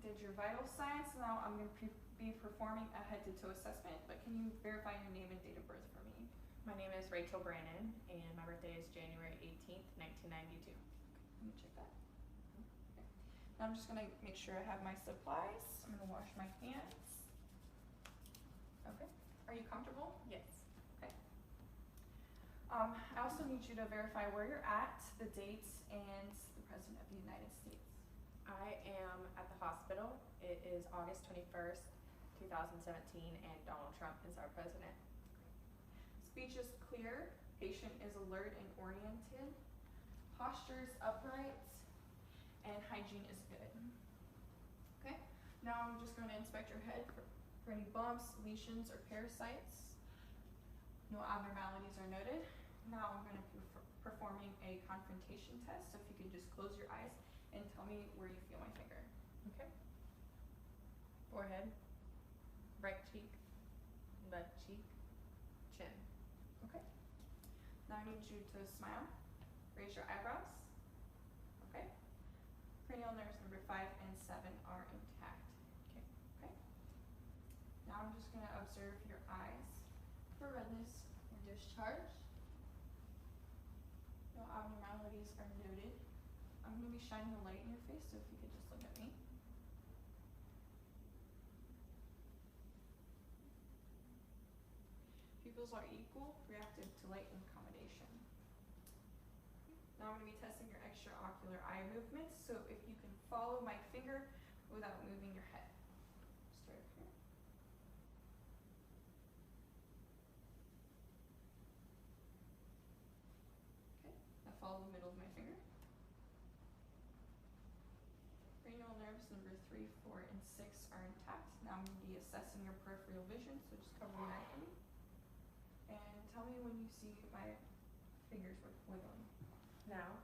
did your vital signs. Now I'm going to be performing a head-to-toe assessment, but can you verify your name and date of birth for me? My name is Rachel Brannon, and my birthday is January 18th, 1992. Let me check that. Okay. Now I'm just going to make sure I have my supplies. I'm going to wash my hands. Okay. Are you comfortable? Yes. Okay. I also need you to verify where you're at, the date, and the President of the United States. I am at the hospital. It is August 21st, 2017, and Donald Trump is our president. Speech is clear, patient is alert and oriented, posture is upright, and hygiene is good. Okay, now I'm just going to inspect your head for any bumps, lesions, or parasites. No abnormalities are noted. Now I'm going to be performing a confrontation test, so if you could just close your eyes and tell me where you feel my finger. Okay. Forehead, right cheek, left cheek, chin. Okay. Now I need you to smile. Raise your eyebrows. Okay. Cranial nerves number 5 and 7 are intact. Okay. Okay. Now I'm just going to observe your eyes for redness or discharge. No abnormalities are noted. I'm going to be shining a light in your face, so if you could just look at me. Pupils are equal, reactive to light and accommodation. Now I'm going to be testing your extraocular eye movements, so if you can follow my finger without moving your head. Start here. Okay, now follow the middle of my finger. Cranial nerves number 3, 4, and 6 are intact. Now I'm going to be assessing your peripheral vision, so just cover your eye for me. And tell me when you see my fingers wiggling. Now,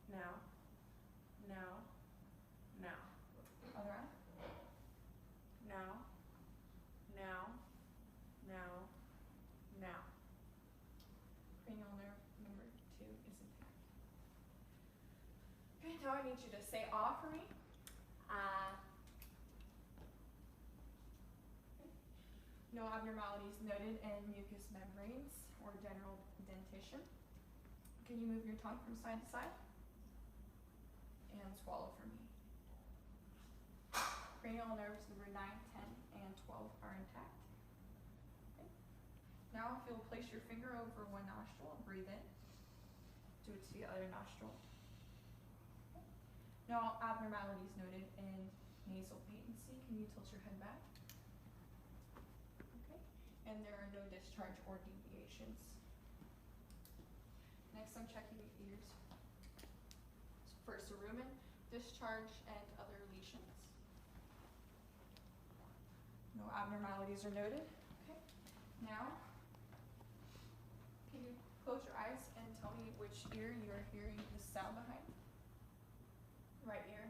now, now, now. Other eye. Now, now, now, now. Cranial nerve number 2 is intact. Okay, now I need you to say "ah" for me. No abnormalities noted in mucous membranes or general dentition. Can you move your tongue from side to side? And swallow for me. Cranial nerves number 9, 10, and 12 are intact. Okay. Now if you'll place your finger over one nostril and breathe in, do it to the other nostril. Okay. No abnormalities noted in nasal patency. Can you tilt your head back? Okay. And there are no discharge or deviations. Next, I'm checking the ears for cerumen, discharge, and other lesions. No abnormalities are noted. Okay. Now, can you close your eyes and tell me which ear you are hearing the sound behind? Right ear.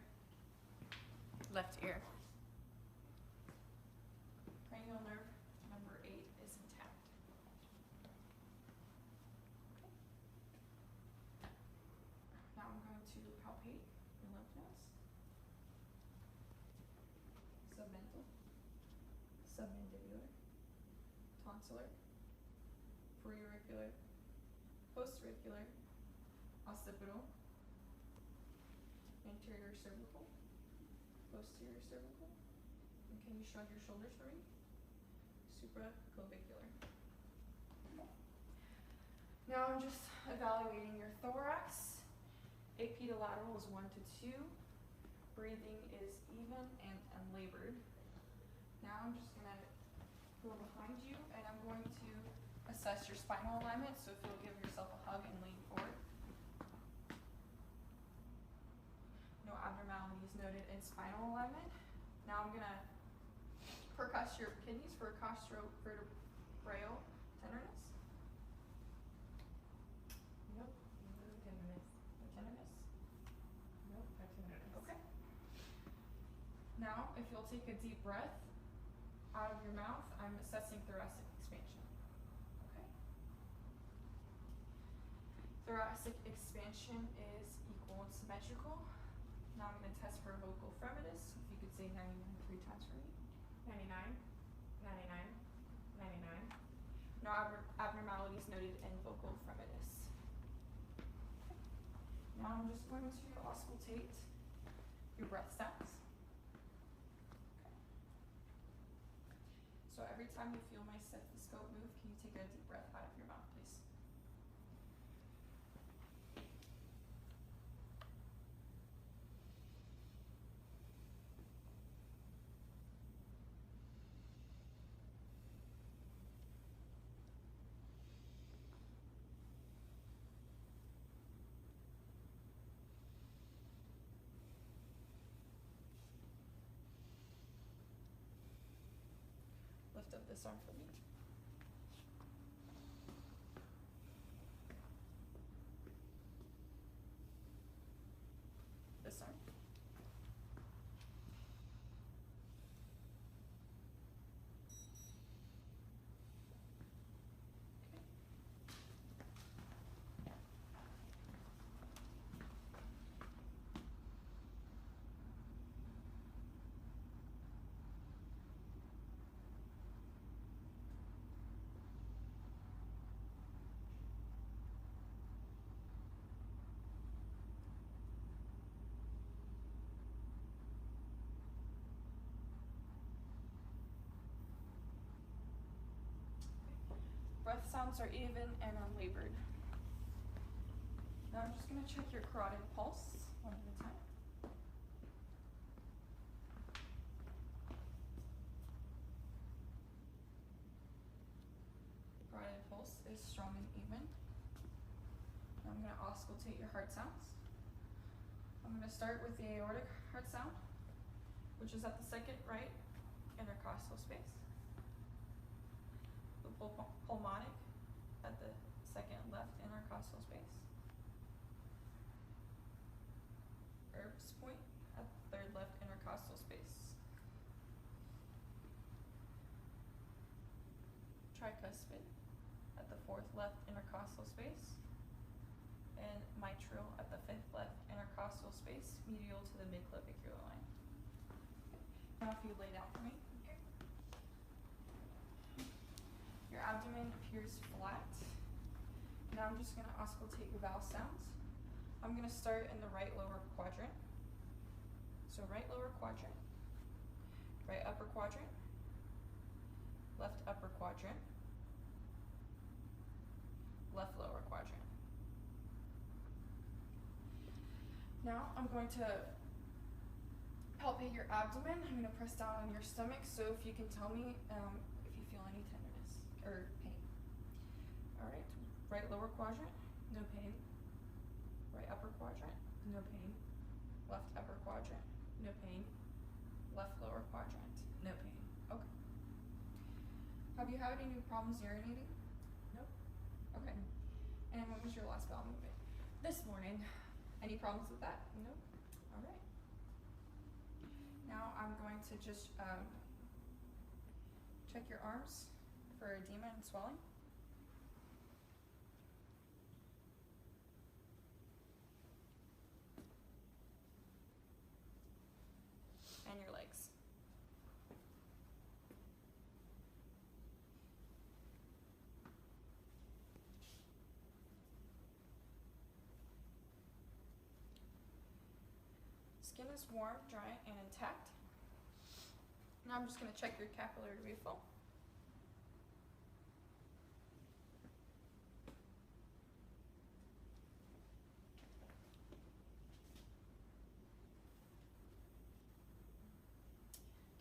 Left ear. Cranial nerve number 8 is intact. Okay. Now I'm going to palpate your lymph nodes. Submental, submandibular, tonsillar, preauricular, postauricular, occipital, anterior cervical, posterior cervical. And can you shrug your shoulders for me? Supraclavicular. Okay. Now I'm just evaluating your thorax. AP to lateral is 1 to 2. Breathing is even and unlabored. Now I'm just going to go behind you and I'm going to assess your spinal alignment. So if you'll give yourself a hug and lean forward. No abnormalities noted in spinal alignment. Now I'm going to percuss your kidneys for costovertebral tenderness. Nope. No tenderness. No tenderness. Nope. No tenderness. Okay. Now, if you'll take a deep breath out of your mouth, I'm assessing thoracic expansion. Okay. Thoracic expansion is equal and symmetrical. Now I'm going to test for vocal fremitus. If you Say 99 3 times for me. 99, 99, 99. No abnormalities noted in vocal fremitus. Now I'm just going to auscultate your breath sounds. So every time you feel my stethoscope move, can you take a deep breath out of your mouth, please? Lift up this arm for me. This arm. Breath sounds are even and unlabored. Now I'm just going to check your carotid pulse one at a time. Carotid pulse is strong and even. Now I'm going to auscultate your heart sounds. I'm going to start with the aortic heart sound, which is at the second right intercostal space. The pulmonic at the second left intercostal space. Erb's point at the third left intercostal space. Tricuspid at the fourth left intercostal space. And mitral at the fifth left intercostal space, medial to the midclavicular line. Now if you lay down for me. Your abdomen appears flat. Now I'm just going to auscultate your vowel sounds. I'm going to start in the right lower quadrant. So right lower quadrant, right upper quadrant, left upper quadrant, left lower quadrant. Now I'm going to palpate your abdomen. I'm going to press down on your stomach. So if you can tell me if you feel any tenderness or pain. All right, right lower quadrant, no pain. Right upper quadrant, No pain, left upper quadrant, no pain, left lower quadrant. no pain. Okay. Have you had any problems urinating? Nope. Okay. And when was your last bowel movement? This morning. Any problems with that? Nope. All right. Now I'm going to just check your arms for edema and swelling. And your legs. Skin is warm, dry, and intact. Now I'm just going to check your capillary refill.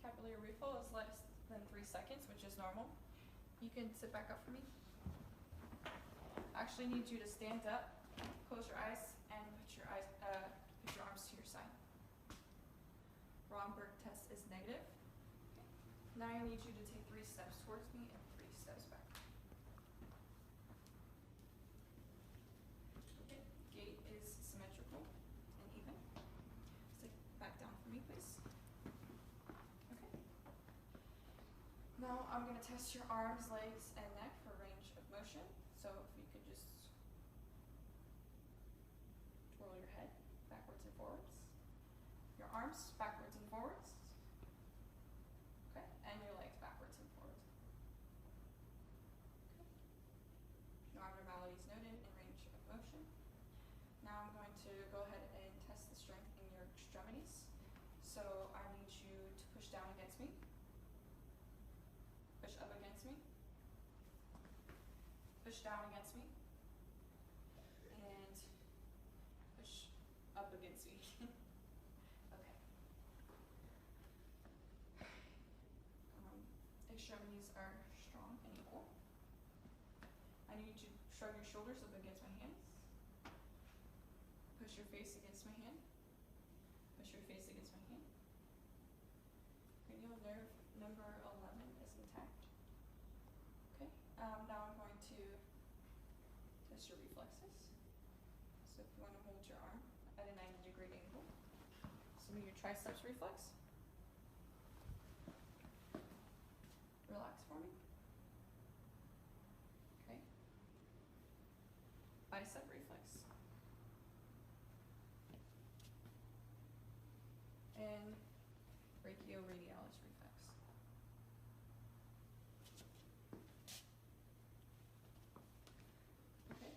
Capillary refill is less than 3 seconds, which is normal. You can sit back up for me. I actually need you to stand up, close your eyes, and put your arms to your side. Romberg test is negative. Okay. Now I need you to take 3 steps towards me and 3 steps back. Okay. Gait is symmetrical and even. Sit back down for me, please. Okay. Now I'm going to test your arms, legs, and neck for range of motion. So if you could just twirl your head backwards and forwards. Your arms backwards and forwards. to go ahead and test the strength in your extremities. So I need you to push down against me, push up against me, push down against me, and push up against me. Okay. Extremities are strong and equal. I need you to shrug your shoulders up against my hands. Push your face against my hand. Push your face against my hand. Cranial nerve number 11 is intact. Okay. Now I'm going to test your reflexes. So if you want to hold your arm at a 90-degree angle. So your triceps reflex. Relax for me. Okay. Bicep reflex. And brachioradialis reflex. Okay.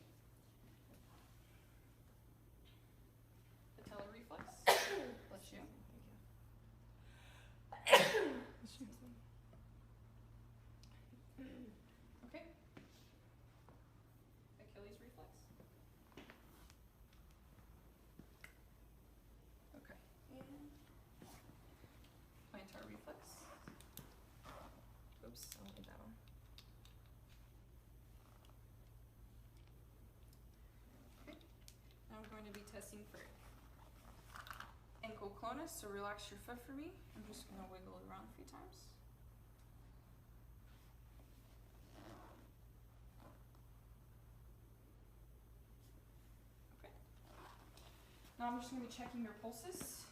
Patellar reflex. Bless you. Excuse me. Okay. Achilles reflex. Okay. And plantar reflex. Oops, I don't need that one. Okay. Now I'm going to be testing for ankle clonus, so relax your foot for me. I'm just going to wiggle it around a few times. Okay. Now I'm just going to be checking your pulses.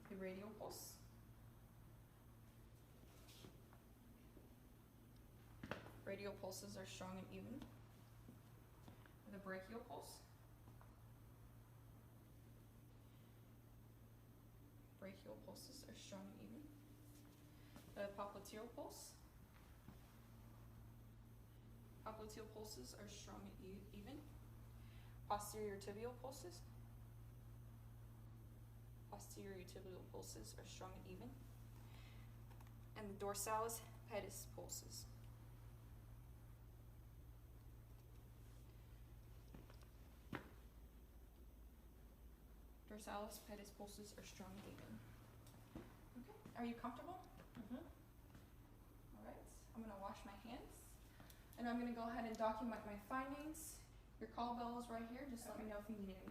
The radial pulse. Radial pulses are strong and even. The brachial pulse. Brachial pulses are strong and even. The popliteal pulse. Popliteal pulses are strong and even. Posterior tibial pulses. Posterior tibial pulses are strong and even. And the dorsalis pedis pulses. Dorsalis pedis pulses are strong and even. Okay, are you comfortable? Mm-hmm. Alright, I'm going to wash my hands. And I'm going to go ahead and document my findings. Your call bell is right here, just let me know if you need anything.